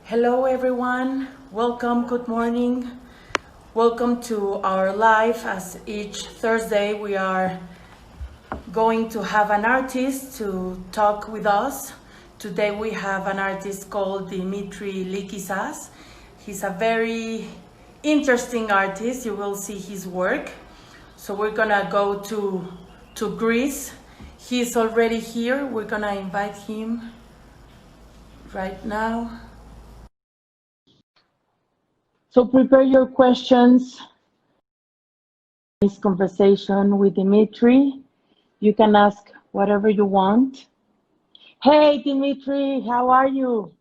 Hello everyone, welcome, good morning. Welcome to our live. As each Thursday we are going to have an artist to talk with us. Today we have an artist called Dimitri Likissas. He's a very interesting artist, you will see his work. So we're gonna go to Greece. He's already here, we're gonna invite him right now. So prepare your questions. This conversation with Dimitri. You can ask whatever you want. Hey Dimitri, how are you?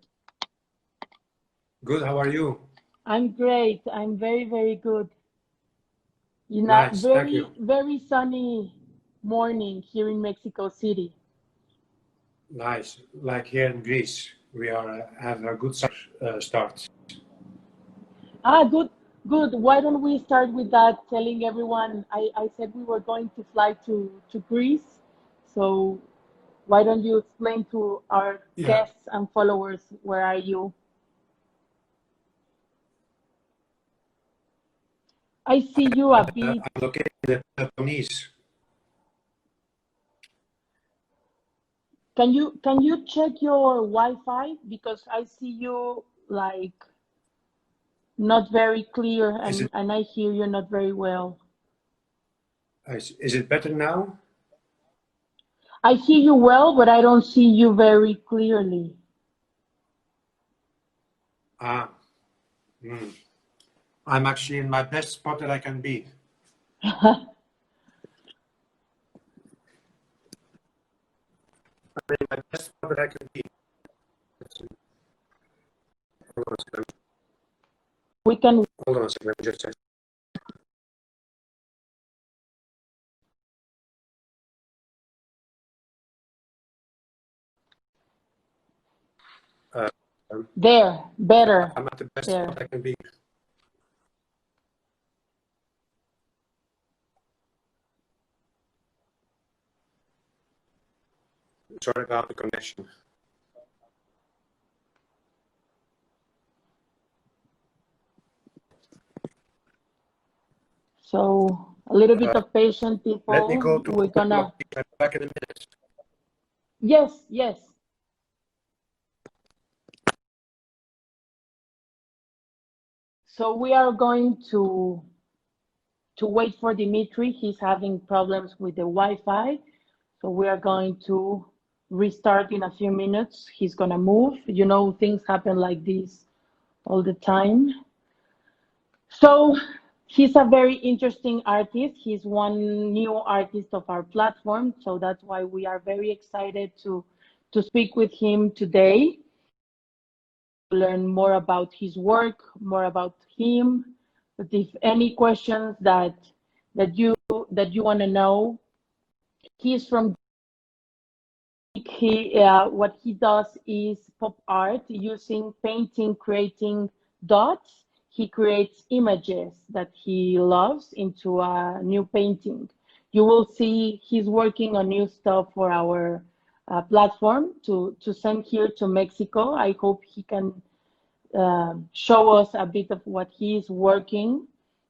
Good, how are you? I'm great. I'm very, very good. You know, Nice, thank you. very sunny morning here in Mexico City. Nice, like here in Greece, we are have a good start. Good, good. Why don't we start with that, telling everyone, I said we were going to fly to Greece. So why don't you explain to our Yeah, guests and followers, where are you? I see you a bit. I'm located in the Peloponnese. Can you check your Wi-Fi? Because I see you like not very clear, Is it and I hear you not very well. is it better now? I hear you well, but I don't see you very clearly. Ah, hmm. I'm actually in my best spot that I can be. I'm in my best spot that I can be. Hold on a second. We can. Hold on a second. Let me just check. Uh, There, better. I'm at the best There. spot I can be. Sorry about the connection. So a little bit Uh, of patience, Let me people. go to We're a couple of gonna. people. I'm back in a minute. Yes, yes. So we are going to wait for Dimitri. He's having problems with the Wi-Fi. So we are going to restart in a few minutes. He's gonna move. You know, things happen like this all the time. So he's a very interesting artist. He's one new artist of our platform. So that's why we are very excited to speak with him today, learn more about his work, more about him. But if any questions that you that you want to know, he's from what he does is pop art using painting, creating dots. He creates images that he loves into a new painting. You will see he's working on new stuff for our platform to send here to Mexico. I hope he can show us a bit of what he's working.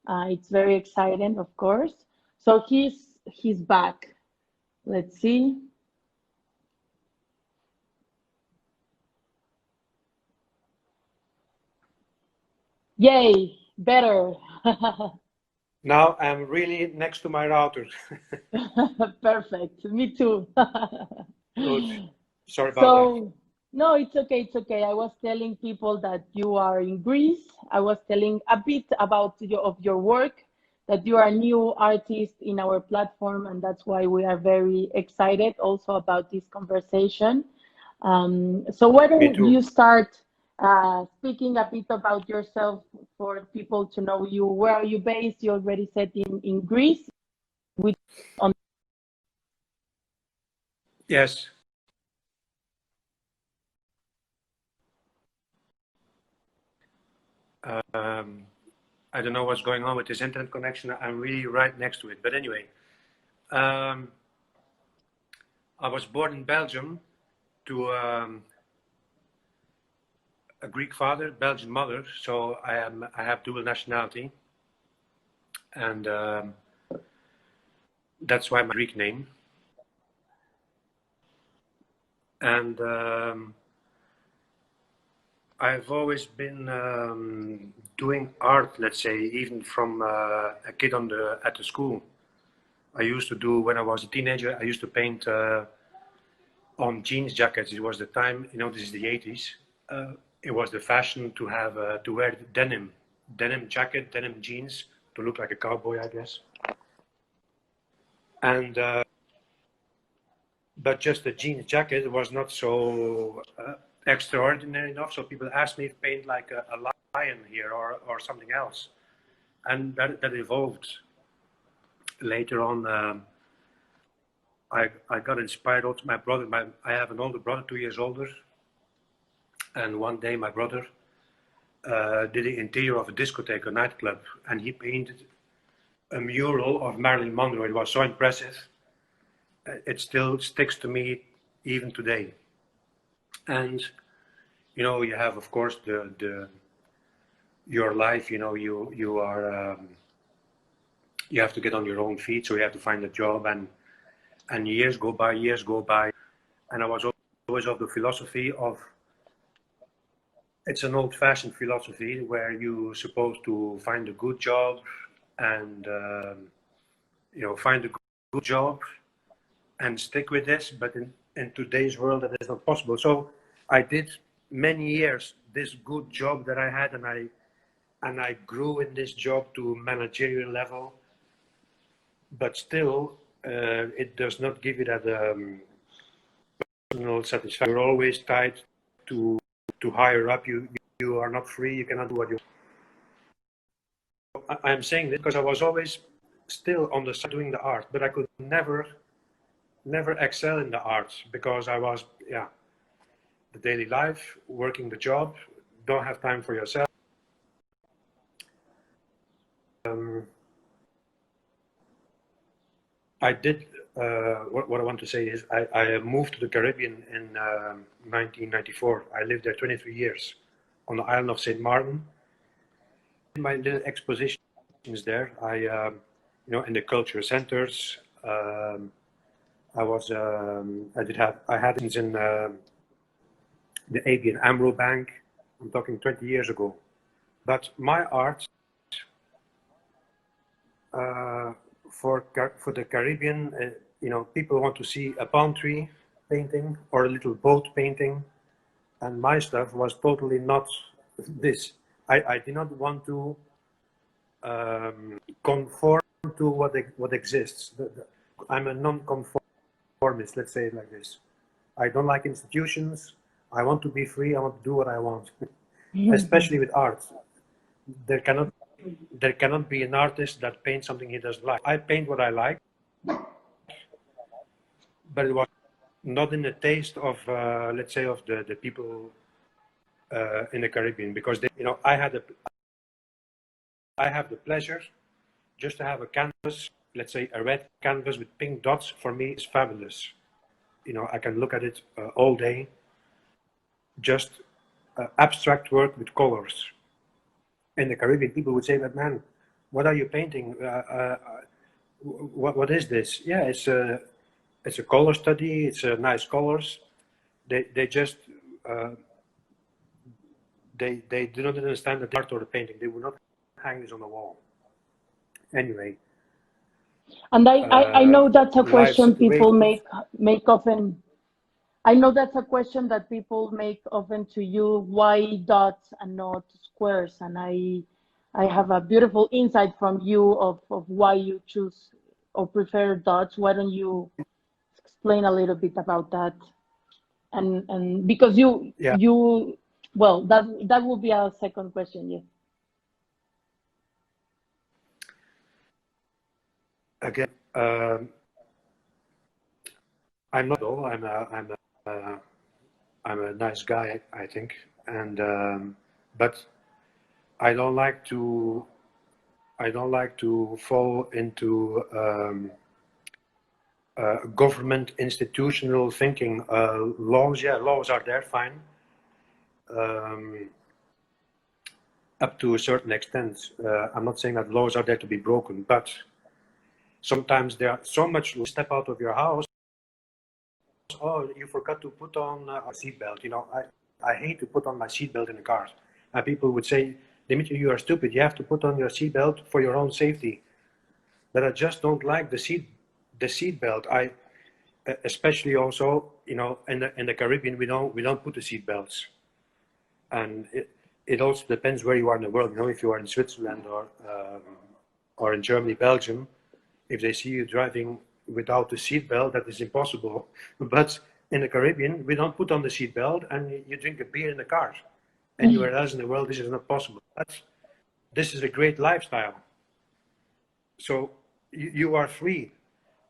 It's very exciting, of course. So he's back. Let's see. Yay, better. Now I'm really next to my router. Perfect. Me too. Good. Sorry about that. So, no, it's okay. It's okay. I was telling people that you are in Greece. I was telling a bit about your work, that you are a new artist in our platform, and that's why we are very excited also about this conversation. So why Me don't too. you start speaking a bit about yourself for people to know you? Where are you based? You already said in Greece. Which on Yes. Um, I don't know what's going on with this internet connection. I'm really right next to it. But anyway, um, I was born in Belgium to a Greek father, Belgian mother, so I have dual nationality, and that's why my Greek name. And I've always been doing art, let's say, even from a kid at the school. I used to do, when I was a teenager, I used to paint on jeans jackets. It was the time, you know, this is the 80s. It was the fashion to have to wear denim jacket, denim jeans, to look like a cowboy, I guess. And but just the jeans jacket was not so extraordinary enough. So people asked me to paint like a lion here or something else, and that evolved. Later on, I got inspired also. My brother, I have an older brother, 2 years older, and one day my brother did the interior of a discotheque, a nightclub, and he painted a mural of Marilyn Monroe. It was so impressive. It still sticks to me even today. And you know, you have, of course, your life. You know, you are you have to get on your own feet, so you have to find a job, and years go by, and I was always of the philosophy of, it's an old-fashioned philosophy where you're supposed to find a good job and you know, find a good job and stick with this. But in today's world, that is not possible. So I did many years this good job that I had, and I grew in this job to managerial level. But still, it does not give you that personal satisfaction. You're always tied to higher up. You are not free. You cannot do what you want. I'm saying this because I was always still on the side doing the art, but I could never excel in the arts because I was, yeah, the daily life, working the job, don't have time for yourself. I did, what I want to say is I moved to the Caribbean in 1994. I lived there 23 years on the island of Sint Maarten. My little expositions there, you know, in the cultural centers. I had things in the ABN AMRO Bank. I'm talking 20 years ago. But my art, for the Caribbean, you know, people want to see a palm tree painting or a little boat painting, and my stuff was totally not this. I did not want to conform to what exists. I'm a non-conformist, let's say it like this. I don't like institutions. I want to be free. I want to do what I want, especially with art. There cannot be an artist that paints something he doesn't like. I paint what I like, but it was not in the taste of, let's say, of the people in the Caribbean, because they, you know, I have the pleasure just to have a canvas, let's say a red canvas with pink dots. For me, is fabulous. You know, I can look at it all day. Just abstract work with colors. In the Caribbean, people would say, "But man, what are you painting? What is this?" Yeah, it's a color study. It's nice colors. They just they do not understand the art or the painting. They will not hang this on the wall. Anyway. And I know that's a question people make often. I know that's a question that people make often to you. Why dots and not squares? And I have a beautiful insight from you of why you choose or prefer dots. Why don't you explain a little bit about that? And because you well, that will be our second question. Yeah. Again, I'm not all. I'm a nice guy, I think, and but I don't like to fall into government institutional thinking. Laws, yeah, laws are there, fine. up to a certain extent. I'm not saying that laws are there to be broken, but sometimes there are so much. You step out of your house. Oh, you forgot to put on a seatbelt. You know, I hate to put on my seatbelt in a car. And people would say, Dimitri, you are stupid. You have to put on your seatbelt for your own safety. But I just don't like the seatbelt. Especially also, you know, in the Caribbean, we don't put the seatbelts. And it also depends where you are in the world. You know, if you are in Switzerland or in Germany, Belgium, if they see you driving without the seatbelt, that is impossible. But in the Caribbean, we don't put on the seatbelt, and you drink a beer in the car. Anywhere else in the world, this is not possible. This is a great lifestyle. So you are free.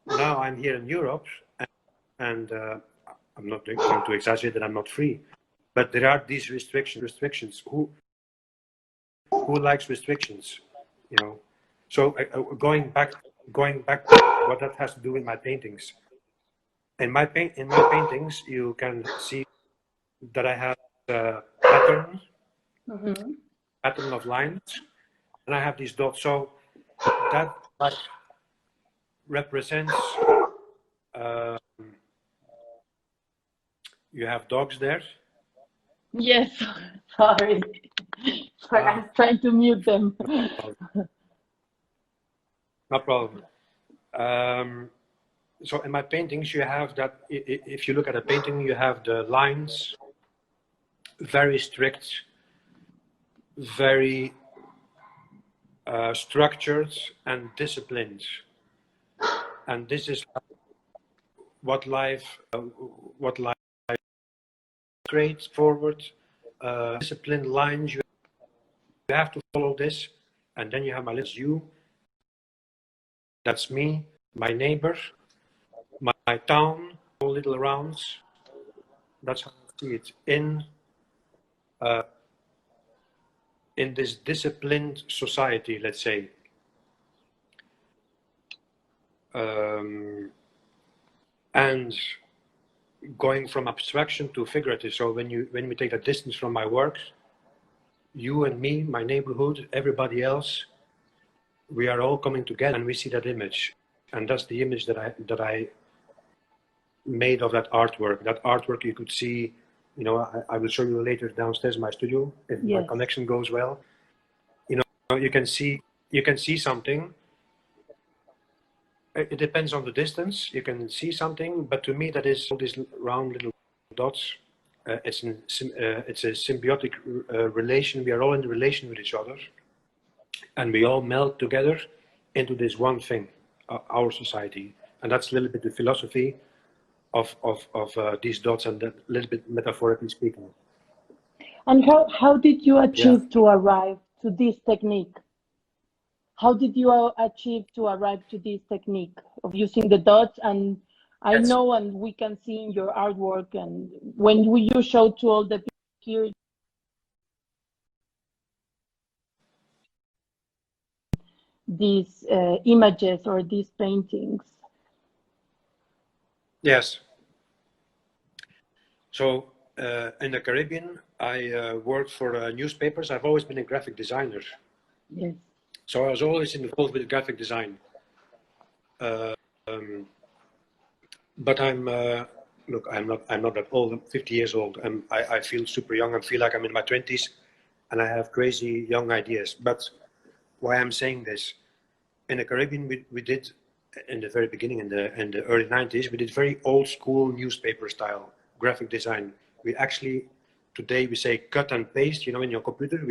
Now I'm here in Europe, and I'm not going to exaggerate that I'm not free, but there are these restrictions. Who likes restrictions? You know. So going back to what that has to do with my paintings. In my paintings, you can see that I have a pattern of lines, and I have these dots. So that represents. You have dogs there. Yes, sorry. Sorry, I was trying to mute them. No problem. So in my paintings, you have that. If you look at a painting, you have the lines very strict, very structured and disciplined. And this is what life creates forward. Disciplined lines. You have to follow this, and then you have my little you. That's me, my neighbor, my town, all little rounds. That's how I see it in this disciplined society, let's say. And going from abstraction to figurative. So when we take a distance from my work, you and me, my neighborhood, everybody else, we are all coming together, and we see that image, and that's the image that I made of that artwork. That artwork you could see, you know, I will show you later downstairs in my studio if Yes. my connection goes well. You know, you can see something. It depends on the distance. You can see something, but to me that is all these round little dots. It's a symbiotic relation. We are all in relation with each other, and we all meld together into this one thing, our society. And that's a little bit the philosophy of these dots, and that little bit metaphorically speaking. And how did you achieve to arrive to this technique? How did you achieve to arrive to this technique of using the dots? And I know, and we can see in your artwork, and when you show to all the people here, these images or these paintings. Yes. So in the Caribbean, I worked for newspapers. I've always been a graphic designer. Yes. So I was always involved with graphic design. But look, I'm not that old. I'm 50 years old, and I feel super young. I feel like I'm in my 20s, and I have crazy young ideas. But why I'm saying this, in the Caribbean, we did in the very beginning, in the early 90s, we did very old school newspaper style graphic design. We actually today we say cut and paste. You know, in your computer,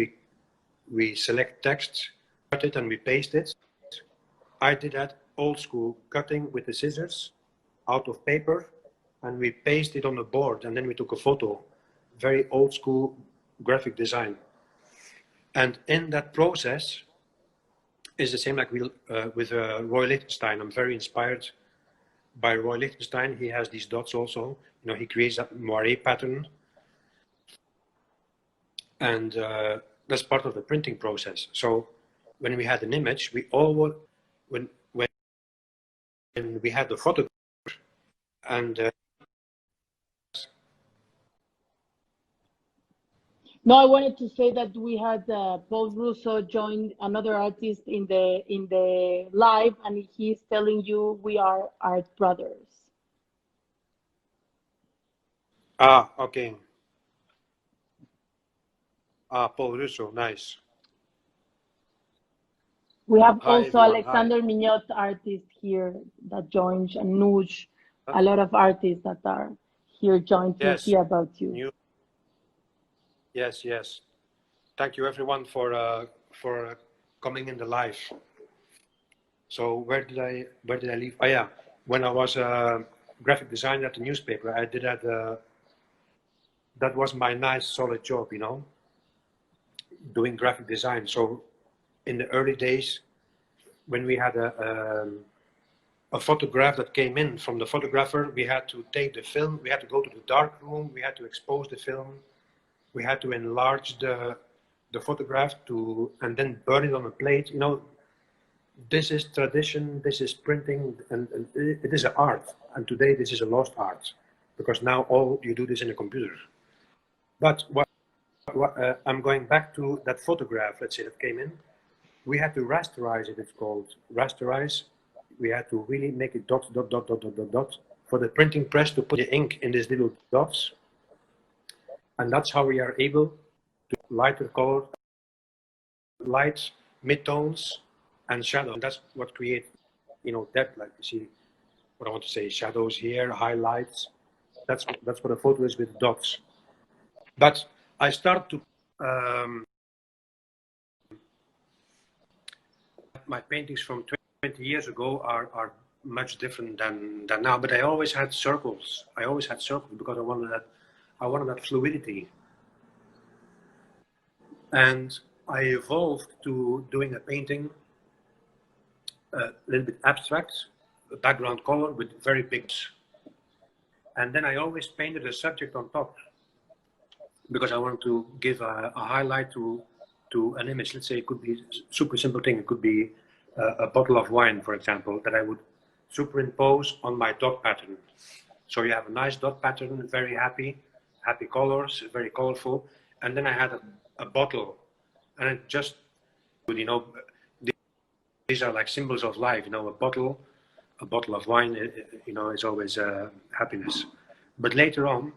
we select text, cut it, and we paste it. I did that old school, cutting with the scissors out of paper, and we pasted it on the board, and then we took a photo. Very old school graphic design. And in that process is the same like with Roy Lichtenstein. I'm very inspired by Roy Lichtenstein. He has these dots also. You know, he creates that moire pattern, and that's part of the printing process. So when we had an image, we all when we had the photograph, and No, I wanted to say that we had Paul Russo join another artist in the live, and he's telling you we are art brothers. Ah, okay. Ah, Paul Russo, nice. We have Hi, also everyone. Hi. Alexander Mignot, artist here that joins, and Nuj, a lot of artists that are here joined to Yes, hear about you. yes, yes. Thank you, everyone, for coming in the live. So where did I leave? Oh yeah, when I was a graphic designer at the newspaper, I did that. That was my nice solid job, you know, doing graphic design. So in the early days, when we had a photograph that came in from the photographer, we had to take the film, we had to go to the dark room, we had to expose the film, we had to enlarge the photograph and then burn it on a plate. You know, this is tradition, this is printing, and it is an art. And today this is a lost art, because now all you do this in a computer. But I'm going back to that photograph, let's say, that came in. We had to rasterize it, it's called rasterize. We had to really make it dot, dot, dot, dot, dot, dot, dot, for the printing press to put the ink in these little dots. And that's how we are able to lighter color, lights, midtones, and shadow. And that's what creates, you know, depth, like you see, what I want to say, shadows here, highlights. That's what a photo is with dots. But I start to, my paintings from 20 years ago are much different than now, but I always had circles. I always had circles because I wanted that fluidity. And I evolved to doing a painting a little bit abstract, background color with very big. And then I always painted a subject on top because I wanted to give a highlight to an image. Let's say it could be a super simple thing. It could be a bottle of wine, for example, that I would superimpose on my dot pattern. So you have a nice dot pattern, very happy colors, very colorful. And then I had a bottle, and it just, you know, these are like symbols of life. You know, a bottle of wine, you know, is always happiness. But later on,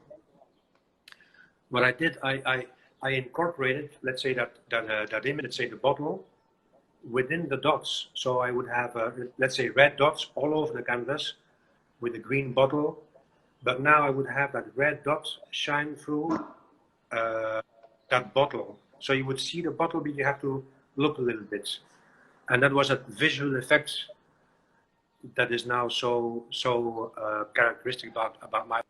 what I did, I incorporated, let's say that image, let's say the bottle, within the dots. So I would have, let's say, red dots all over the canvas with a green bottle. But now I would have that red dot shine through that bottle. So you would see the bottle, but you have to look a little bit. And that was a visual effect that is now so characteristic about my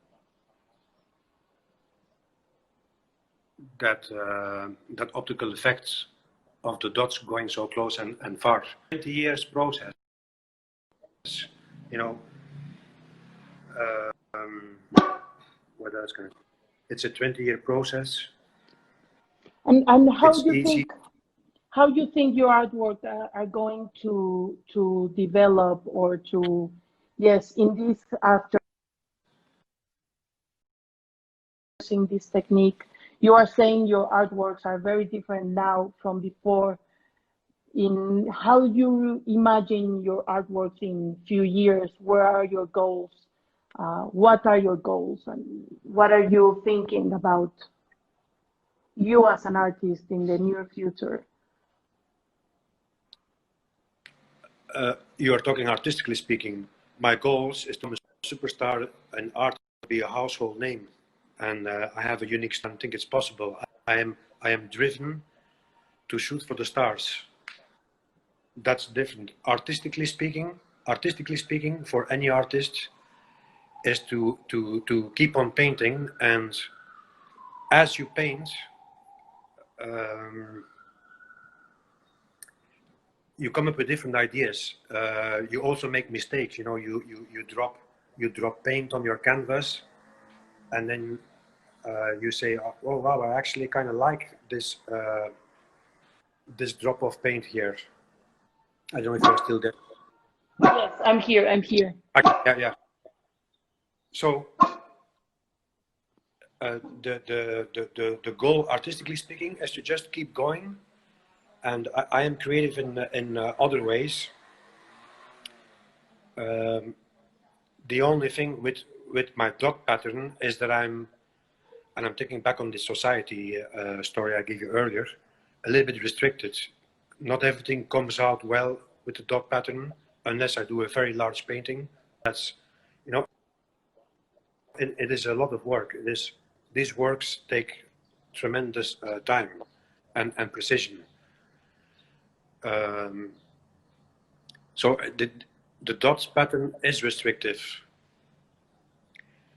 that optical effects of the dots going so close and far. 20 years process, you know. What else can I? It's a 20-year process. And It's easy. how you think your artwork are going to develop or to, yes, in this, after using this technique, you are saying your artworks are very different now from before. In how you imagine your artworks in few years, where are your goals? What are your goals, and what are you thinking about you as an artist in the near future? You are talking artistically speaking. My goals is to be a superstar and art to be a household name, and I have a unique style. I think it's possible. I am driven to shoot for the stars. That's different. Artistically speaking, for any artist, is to keep on painting, and as you paint, you come up with different ideas. You also make mistakes. You know, you drop paint on your canvas, and then you say, "Oh wow, I actually kind of like this this drop of paint here." I don't know if you're still there. Yes, I'm here. I'm here. Yeah. So the goal, artistically speaking, is to just keep going. And I am creative in other ways. The only thing with my dot pattern is that I'm taking back on the society story I gave you earlier, a little bit restricted. Not everything comes out well with the dot pattern unless I do a very large painting. That's, you know, it is a lot of work. These works take tremendous time and precision. So the dots pattern is restrictive.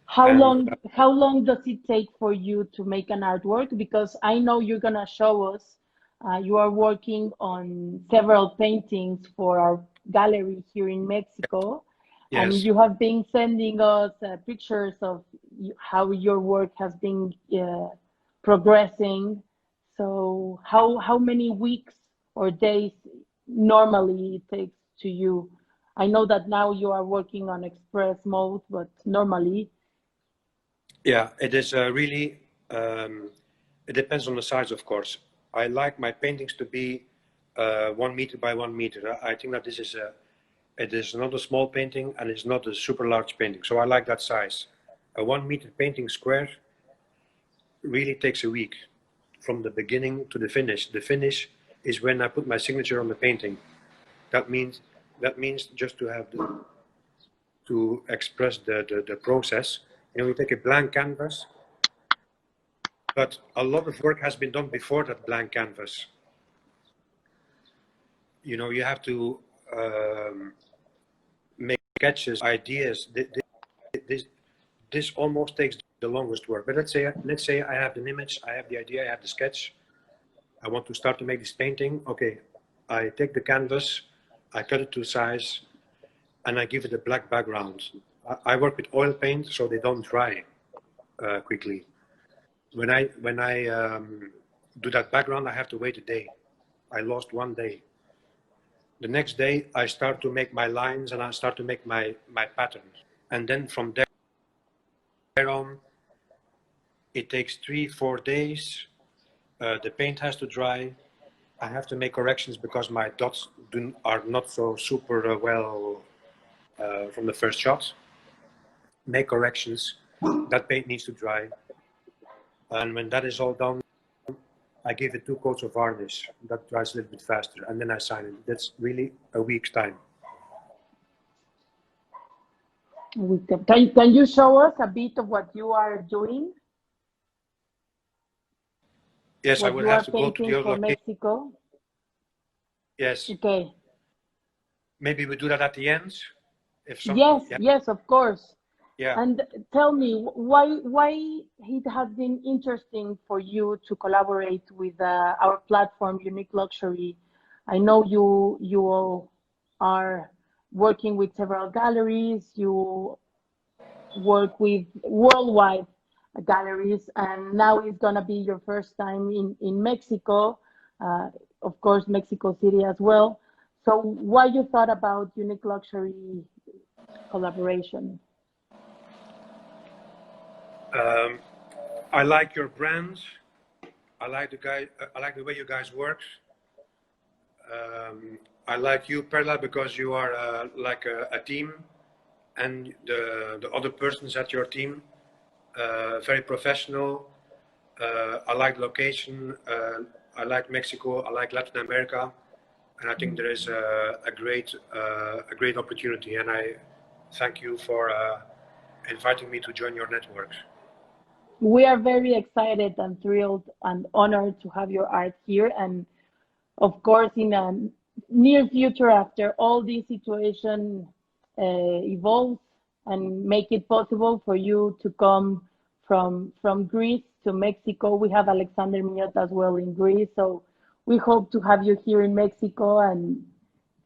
How long does it take for you to make an artwork? Because I know you're gonna show us. You are working on several paintings for our gallery here in Mexico, Yes. and you have been sending us pictures of how your work has been progressing. So how many weeks or days normally it takes to you? I know that now you are working on express mode, but normally. Yeah, it is really, it depends on the size, of course. I like my paintings to be 1 meter by 1 meter. I think that it is not a small painting and it's not a super large painting. So I like that size. A 1 meter painting square really takes a week from the beginning to the finish. The finish is when I put my signature on the painting. That means just to have to express the process. You know, you take a blank canvas, but a lot of work has been done before that blank canvas. You know, you have to make sketches, ideas. This almost takes the longest work. But let's say I have an image, I have the idea, I have the sketch. I want to start to make this painting. Okay, I take the canvas, I cut it to size, and I give it a black background. I work with oil paint, so they don't dry quickly. When I do that background, I have to wait a day. I lost 1 day. The next day, I start to make my lines and I start to make my patterns. And then from there on, it takes 3-4 days. The paint has to dry. I have to make corrections because my dots are not so super well from the first shot. Make corrections. That paint needs to dry. And when that is all done, I give it 2 coats of varnish. That dries a little bit faster, and then I sign it. That's really a week's time. Can you show us a bit of what you are doing? Yes, what I would you have are to go to the painting other for location. Mexico? Yes. Okay. Maybe we do that at the end. If some, Yes, yeah. yes, of course. Yeah. And tell me why it has been interesting for you to collaborate with our platform, Unique Luxury. I know you all are working with several galleries. You work with worldwide galleries, and now it's gonna be your first time in Mexico, of course, Mexico City as well. So why you thought about Unique Luxury collaboration? I like your brand. I like the way you guys work. I like you, Perla, because you are like a team, and the other persons at your team, very professional. I like location. I like Mexico. I like Latin America, and I think there is a great opportunity. And I thank you for inviting me to join your network. We are very excited and thrilled and honored to have your art here. And of course, in a near future, after all this situation evolves and make it possible for you to come from Greece to Mexico, we have Alexander Miot as well in Greece. So we hope to have you here in Mexico and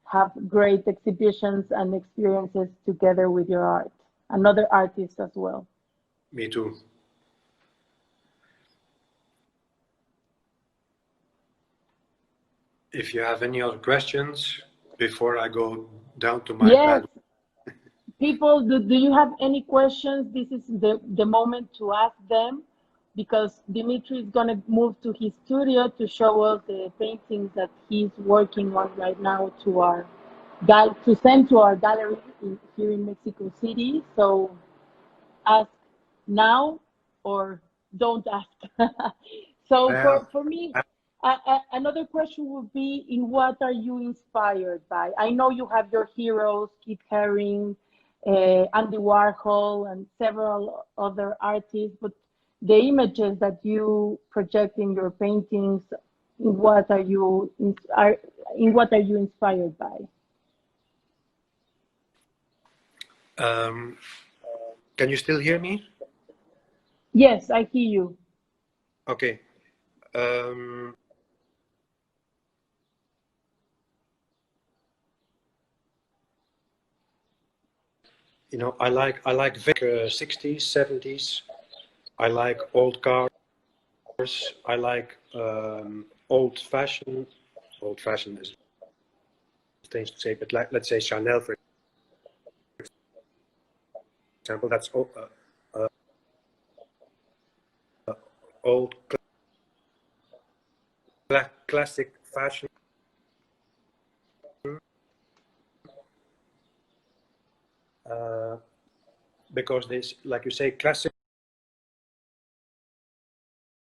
have great exhibitions and experiences together with your art and other artists as well. Me too. If you have any other questions before I go down to my pad. People, do you have any questions? This is the moment to ask them. because Dimitri is going to move to his studio to show us the paintings that he's working on right now to our to send to our gallery here in Mexico City. So ask now or don't ask. So Well, for me, another question would be, in what are you inspired by? I know you have your heroes, Keith Haring, Andy Warhol, and several other artists, but the images that you project in your paintings, in what are you inspired by? can you still hear me? Yes, I hear you. Okay. Um, you know, I like 60s, 70s. I like old cars. I like old fashioned. Old fashioned is strange to say, but like, let's say Chanel, for example. That's old classic fashion. Uh, because this, like you say, classic